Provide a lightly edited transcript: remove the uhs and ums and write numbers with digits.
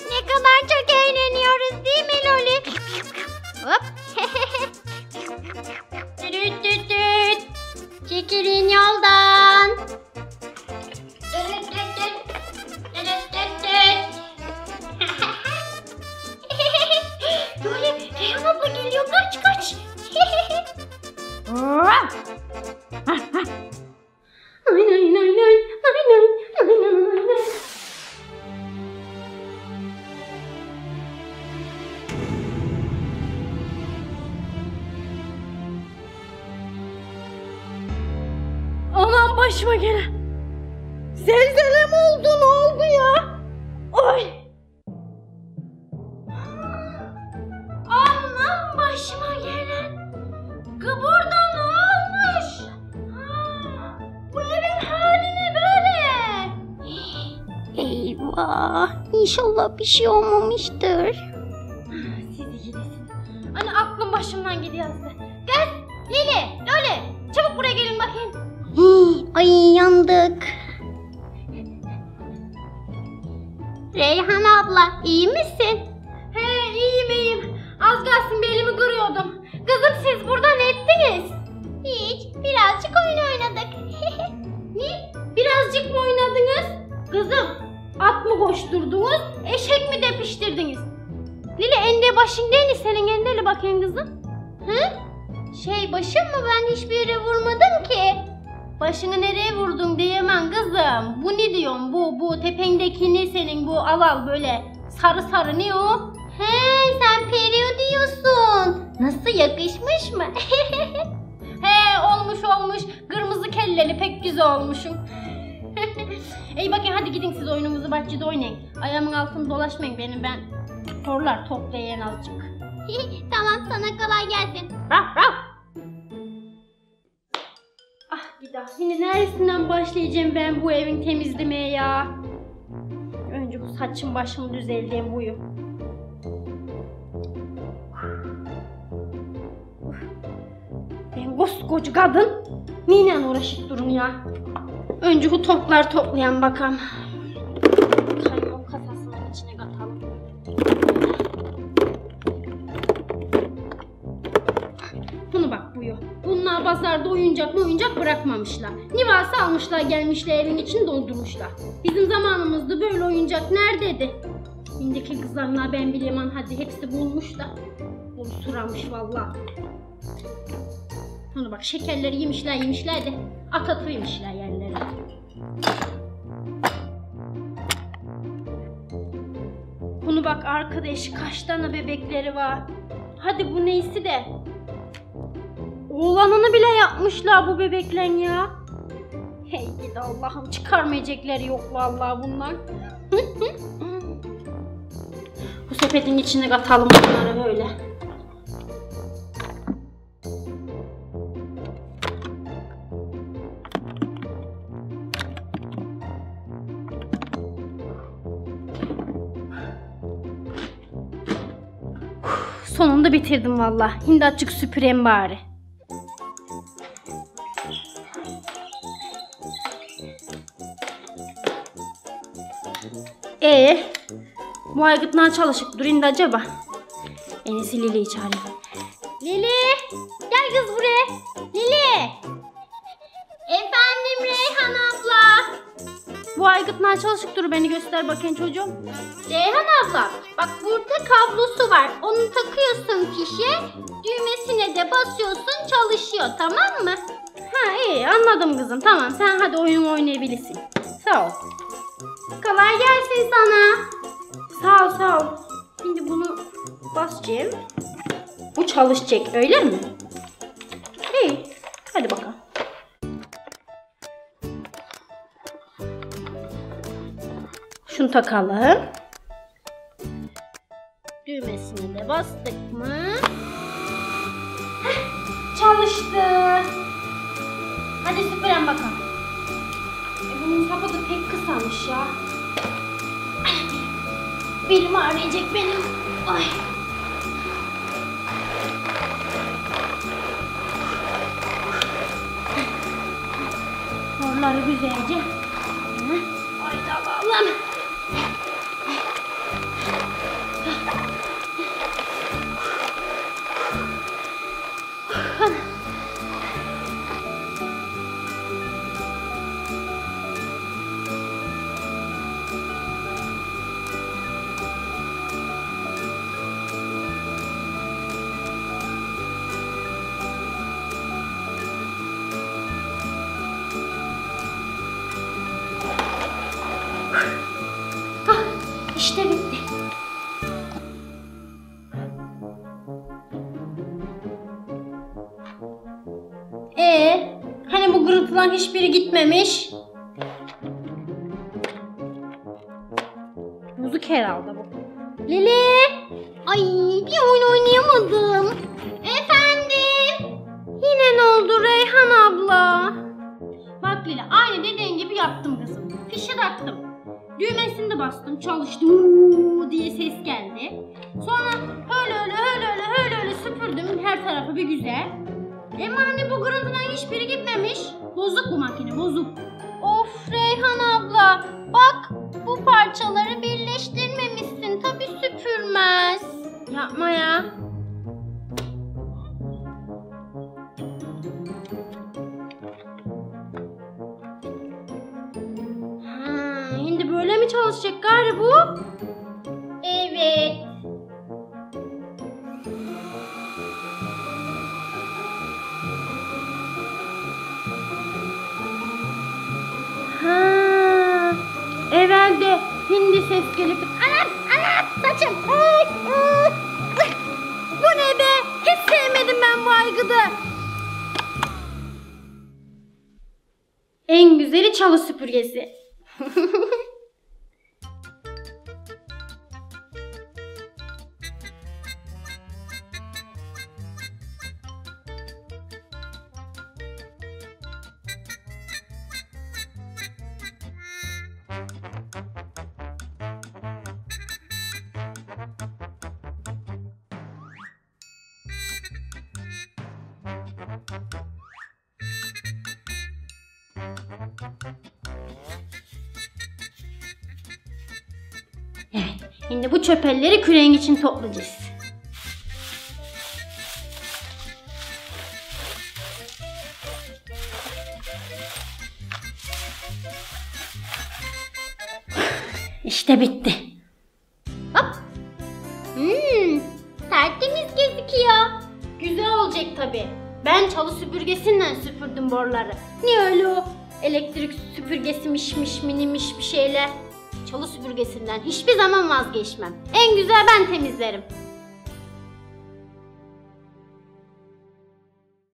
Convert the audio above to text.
Ne kadar çok eğleniyoruz değil mi Loli? Hop. Tüt tüt tüt. Çekilin yoldan. Tüt tüt tüt. Tüt tüt tüt. Loli, Reyhan abla geliyor. Kaç kaç. Ay ay ay ay ay ay ay ay. Aman başıma gelen. Zelzele mi oldu? Ne oldu ya? Ay. Aman başıma gelen. Burada ne olmuş? Bu evin hali ne böyle? Eyvah. İnşallah bir şey olmamıştır. Sizi gidesin. Hani aklım başımdan gidiyor aslında. Gel Lili, Loli. Çabuk buraya gelin bakayım. Ay yandık. Reyhan abla iyi misin? He iyiyim. Az kalsın belimi kırıyordum. Kızım siz burada ne ettiniz? Hiç birazcık oyun oynadık. Ne? Birazcık mı oynadınız? Kızım at mı koşturdunuz? Eşek mi depiştirdiniz? Lili ende başın değil mi senin endeli bakayım kızım? Hı? Başım mı ben hiçbir yere vurmadım ki. Başını nereye vurdun diyemem kızım. Bu ne diyorsun? Bu tependeki ne senin bu al böyle sarı sarı ne o? He sen Periyo diyorsun. Nasıl yakışmış mı? He olmuş. Kırmızı kelleli pek güzel olmuşum. İyi bakayım hadi gidin siz oyunumuzu bahçede oynayın. Ayağımın altını dolaşmayın benim ben torlar toplayan azıcık. Tamam sana kolay gelsin. Bir daha yine neresinden başlayacağım ben bu evin temizlemeye ya? Önce bu saçım başımı düzelteyim buyu. Ben koskoca kadın neyle uğraşıp durun ya? Önce bu toplar toplayan bakalım. Kaymol kasasının içine katalım. Bunu bak buyu. Bunlar pazarda oyuncak bırakmamışlar. Ne varsa almışlar gelmişler evin içini doldurmuşlar. Bizim zamanımızda böyle oyuncak neredeydi? Şimdiki kızlarına ben bilemem hadi hepsi bulmuş da. Bu suramış vallahi. Bunu bak şekerleri yemişler de atatıymışlar yerlere. Bunu bak arkadaş kaç tane bebekleri var. Hadi bu neyse de. Oğlanını bile yapmışlar bu bebeklen ya. Hey gidi Allah'ım çıkarmayacakları yok vallahi bunlar. Bu sepetin içine katalım bunları böyle. Sonunda bitirdim vallahi. Şimdi açık süpüreyim bari. Bu aygıtlar çalışıp durayım da acaba? En iyisi Lili'yi çağırayım. Lili! Gel kız buraya. Lili! Efendim Reyhan abla. Bu aygıtlar çalışıp dur beni göster bakayım çocuğum. Reyhan abla bak burada kablosu var. Onu takıyorsun fişe. Düğmesine de basıyorsun çalışıyor tamam mı? Ha iyi anladım kızım tamam sen hadi oyun oynayabilirsin. Sağ ol. Kolay gelsin sana. Sağ ol. Şimdi bunu basacağım. Bu çalışacak öyle mi? İyi. Hadi bakalım. Şunu takalım. Düğmesine de bastık mı? Heh, çalıştı. Hadi süpüren bakalım. Bunun sapı da pek kısamış ya. Belim ağrıyacak benim. Ay. Oraları güzelce. Hayda. ablam. İşte bitti. Hani bu gırıltıların hiçbiri gitmemiş? Bozuk herhalde bu. Lili! Ay, bir oyun oynayamadım. Efendim? Yine ne oldu Reyhan abla? Bak Lili, aynı dediğin gibi yaptım kızım. Fişi taktım. Düğmesini de bastım, çalıştı diye ses geldi. Sonra öyle süpürdüm her tarafı bir güzel. Ama hani bu gırıltıdan hiçbiri gitmemiş. Bozuk bu makine, bozuk. Of Reyhan abla, bak bu parçaları birleştirmemişsin. Tabii süpürmez. Yapma ya. Şimdi böyle mi çalışacak gari bu? Evet. Evvelde hindi ses gelip anam saçım. Bu ne be? Hiç sevmedim ben bu aygıdı. En güzeli çalı süpürgesi. Evet, şimdi bu çöpelleri küreğin için toplayacağız. İşte bitti. Hop. Tertemiz gözüküyor. Güzel olacak tabii. Ben çalı süpürgesinden süpürdüm boruları. Niye öyle o elektrik süpürgesimişmiş, minimiş bir şeyler? Çalı süpürgesinden hiçbir zaman vazgeçmem. En güzel ben temizlerim.